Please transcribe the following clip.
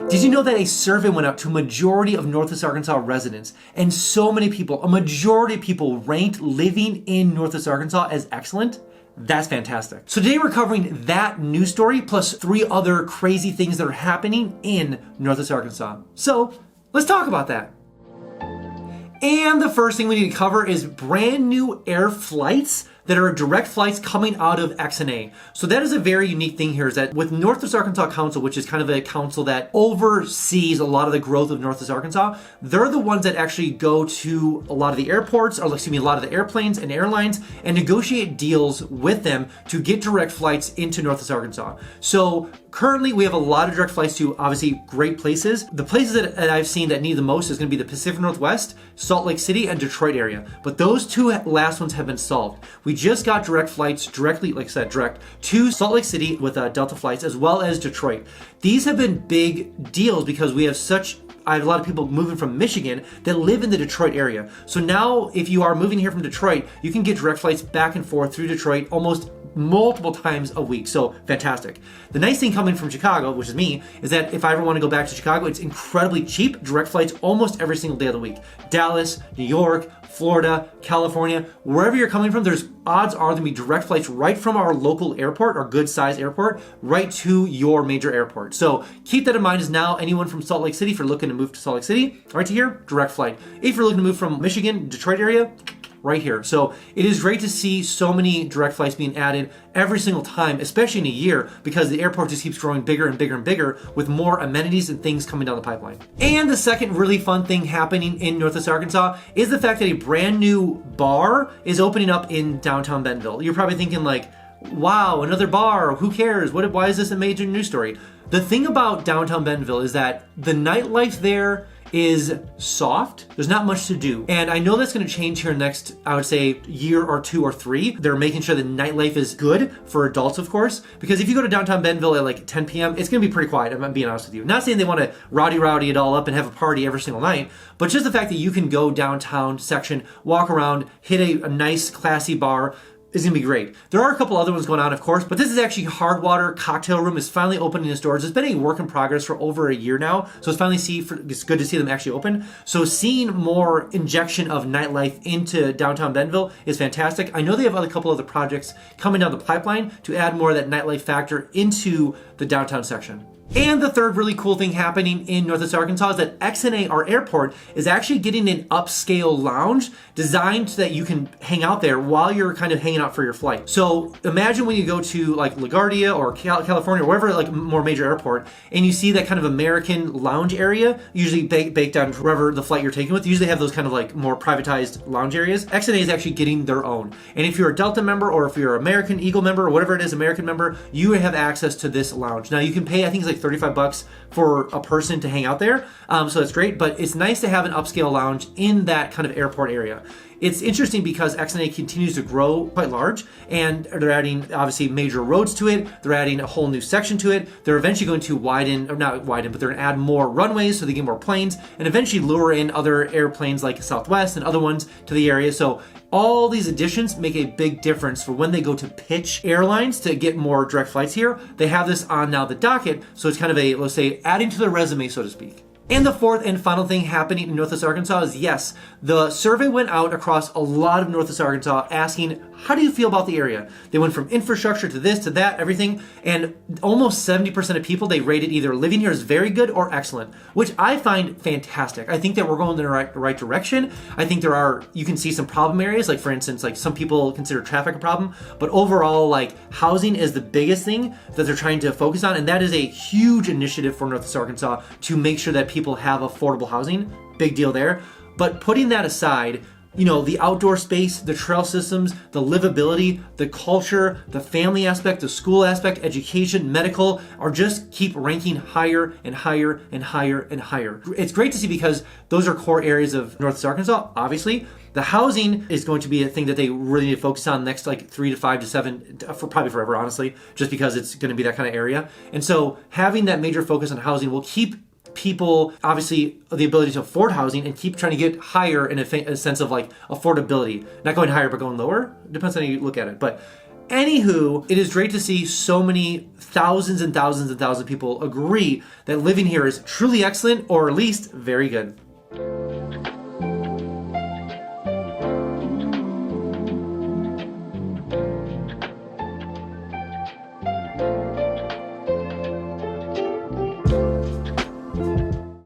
Did you know that a survey went out to a majority of Northwest Arkansas residents, and so many people, a majority of people ranked living in Northwest Arkansas as excellent? That's fantastic. So today we're covering that news story plus 3 other crazy things that are happening in Northwest Arkansas. So let's talk about that. And the first thing we need to cover is brand new air flights that are direct flights coming out of XNA. So that is a very unique thing here, is that with Northwest Arkansas Council, which is kind of a council that oversees a lot of the growth of Northwest Arkansas, they're the ones that actually go to a lot of the airports, or excuse me, a lot of the airplanes and airlines and negotiate deals with them to get direct flights into Northwest Arkansas. So currently we have a lot of direct flights to obviously great places. The places that I've seen that need the most is going to be the Pacific Northwest, Salt Lake City, and Detroit area. But those 2 last ones have been solved. We just got direct flights directly, like I said, direct to Salt Lake City with Delta flights, as well as Detroit. These have been big deals because we have I have a lot of people moving from Michigan that live in the Detroit area. So now if you are moving here from Detroit, you can get direct flights back and forth through Detroit almost multiple times a week. So fantastic. The nice thing coming from Chicago, which is me, is that if I ever want to go back to Chicago, it's incredibly cheap. Direct flights almost every single day of the week. Dallas, New York, Florida, California, wherever you're coming from, there's odds are there'll be direct flights right from our local airport, our good sized airport, right to your major airport. So keep that in mind, as now anyone from Salt Lake City, if you're looking to move to Salt Lake City, right to here, direct flight. If you're looking to move from Michigan, Detroit area, right here. So it is great to see so many direct flights being added every single time, especially in a year, because the airport just keeps growing bigger and bigger and bigger with more amenities and things coming down the pipeline. And the second really fun thing happening in Northwest Arkansas is the fact that a brand new bar is opening up in downtown Bentonville. You're probably thinking like, wow, another bar, who cares? Why is this a major news story? The thing about downtown Bentonville is that the nightlife there is soft. There's not much to do. And I know that's going to change here next, I would say, year or 2 or 3. They're making sure the nightlife is good for adults, of course, because if you go to downtown Bentonville at like 10 p.m., it's going to be pretty quiet. I'm being honest with you. Not saying they want to rowdy it all up and have a party every single night, but just the fact that you can go downtown section, walk around, hit a nice, classy bar, is going to be great. There are a couple other ones going on, of course, but this is actually Hardwater Cocktail Room is finally opening its doors. It's been a work in progress for over a year now, so it's good to see them actually open. So seeing more injection of nightlife into downtown Bentonville is fantastic. I know they have a couple other projects coming down the pipeline to add more of that nightlife factor into the downtown section. And the third really cool thing happening in Northwest Arkansas is that XNA, our airport, is actually getting an upscale lounge designed so that you can hang out there while you're kind of hanging out for your flight. So imagine when you go to like LaGuardia or California or wherever, like more major airport, and you see that kind of American lounge area, usually baked on wherever the flight you're taking with. Usually have those kind of like more privatized lounge areas. XNA is actually getting their own. And if you're a Delta member or if you're an American Eagle member or whatever it is, American member, you have access to this lounge. Now you can pay, I think it's like $35 for a person to hang out there. So that's great, but it's nice to have an upscale lounge in that kind of airport area. It's interesting because XNA continues to grow quite large, and they're adding obviously major roads to it. They're adding a whole new section to it. They're eventually going to widen, or not widen, but they're going to add more runways so they get more planes and eventually lure in other airplanes like Southwest and other ones to the area. So all these additions make a big difference for when they go to pitch airlines to get more direct flights here. They have this on now the docket, so it's kind of a, let's say, adding to their resume, so to speak. And the fourth and final thing happening in Northwest Arkansas is, yes, the survey went out across a lot of Northwest Arkansas asking, how do you feel about the area? They went from infrastructure to this, to that, everything, and almost 70% of people, they rated either living here as very good or excellent, which I find fantastic. I think that we're going in the right direction. I think you can see some problem areas, like for instance, like some people consider traffic a problem, but overall, like housing is the biggest thing that they're trying to focus on, and that is a huge initiative for Northwest Arkansas to make sure that people have affordable housing. Big deal there. But putting that aside, you know, the outdoor space, the trail systems, the livability, the culture, the family aspect, the school aspect, education, medical, are just keep ranking higher and higher and higher and higher. It's great to see because those are core areas of Northwest Arkansas, obviously. The housing is going to be a thing that they really need to focus on next like 3 to 5 to 7, for probably forever, honestly, just because it's going to be that kind of area. And so having that major focus on housing will keep people, obviously, the ability to afford housing and keep trying to get higher in a sense of like affordability. Not going higher, but going lower. Depends on how you look at it. But Anywho, it is great to see so many thousands and thousands and thousands of people agree that living here is truly excellent, or at least very good.